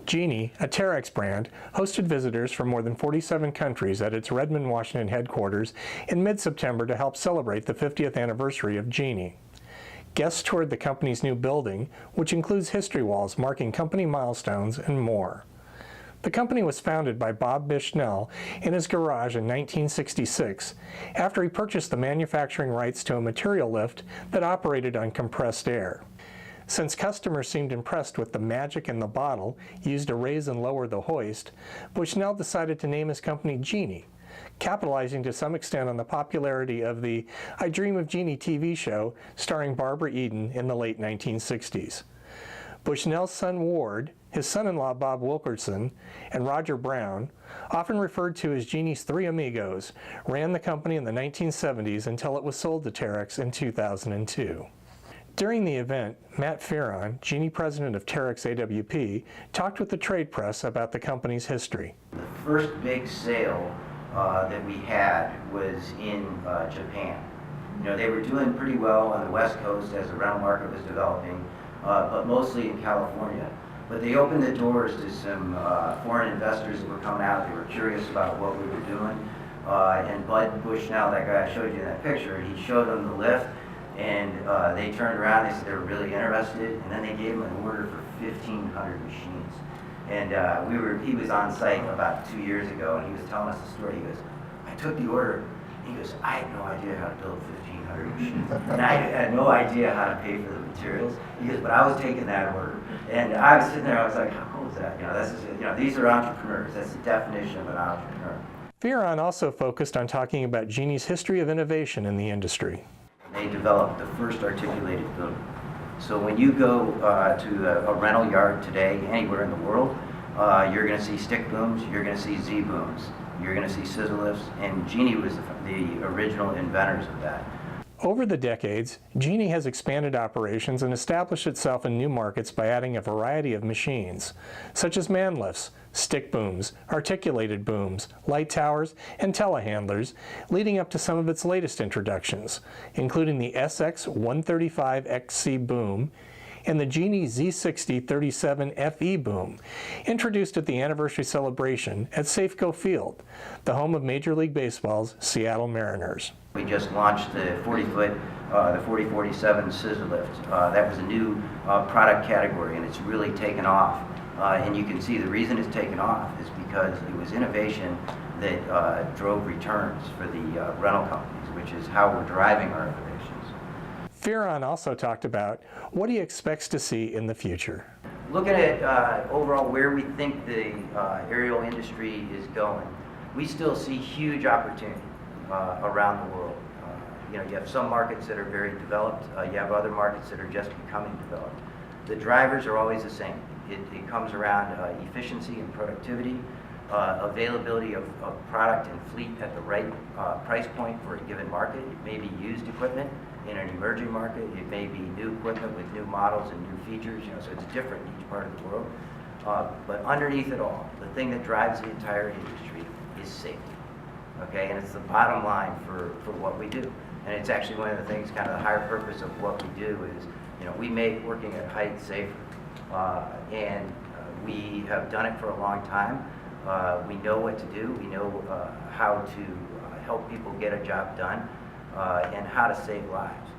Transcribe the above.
Genie, a Terex brand, hosted visitors from more than 47 countries at its Redmond, Washington headquarters in mid-September to help celebrate the 50th anniversary of Genie. Guests toured the company's new building, which includes history walls marking company milestones and more. The company was founded by Bob Bushnell in his garage in 1966 after he purchased the manufacturing rights to a material lift that operated on compressed air. Since customers seemed impressed with the magic in the bottle used to raise and lower the hoist, Bushnell decided to name his company Genie, capitalizing to some extent on the popularity of the I Dream of Genie TV show starring Barbara Eden in the late 1960s. Bushnell's son Ward, his son-in-law Bob Wilkerson, and Roger Brown, often referred to as Genie's three amigos, ran the company in the 1970s until it was sold to Terex in 2002. During the event, Matt Fearon, Genie president of Terex AWP, talked with the trade press about the company's history. The first big sale that we had was in Japan. You know, they were doing pretty well on the West Coast as the rental market was developing, but mostly in California. But they opened the doors to some foreign investors that were coming out. They were curious about what we were doing. And Bud Bushnell, that guy I showed you in that picture, he showed them the lift. And they turned around, they said they were really interested, and then they gave him an order for 1,500 machines. And he was on site about 2 years ago, and he was telling us the story. He goes, I took the order. He goes, I had no idea how to build 1,500 machines. And I had no idea how to pay for the materials. He goes, but I was taking that order. And I was sitting there, I was like, how cool is that? You know, this is, you know, these are entrepreneurs. That's the definition of an entrepreneur. Fearon also focused on talking about Genie's history of innovation in the industry. They developed the first articulated boom. So when you go to a rental yard today, anywhere in the world, you're going to see stick booms, you're going to see Z booms, you're going to see scissor lifts, and Genie was the original inventors of that. Over the decades, Genie has expanded operations and established itself in new markets by adding a variety of machines, such as man lifts, stick booms, articulated booms, light towers, and telehandlers, leading up to some of its latest introductions, including the SX135XC boom and the Genie Z6037 FE boom, introduced at the anniversary celebration at Safeco Field, the home of Major League Baseball's Seattle Mariners. We just launched the 40-foot, the 4047 scissor lift. That was a new product category, and it's really taken off. And you can see the reason it's taken off is because it was innovation that drove returns for the rental companies, which is how we're driving our innovations. Fearon also talked about what he expects to see in the future. Looking at overall where we think the aerial industry is going, we still see huge opportunity around the world. You know, you have some markets that are very developed. You have other markets that are just becoming developed. The drivers are always the same. It comes around efficiency and productivity, availability of product and fleet at the right price point for a given market. It may be used equipment in an emerging market. It may be new equipment with new models and new features. You know, so it's different in each part of the world. But underneath it all, the thing that drives the entire industry is safety. Okay, and it's the bottom line for what we do. And it's actually one of the things, kind of the higher purpose of what we do is, you know, we make working at height safer. And we have done it for a long time. We know what to do. We know how to help people get a job done and how to save lives.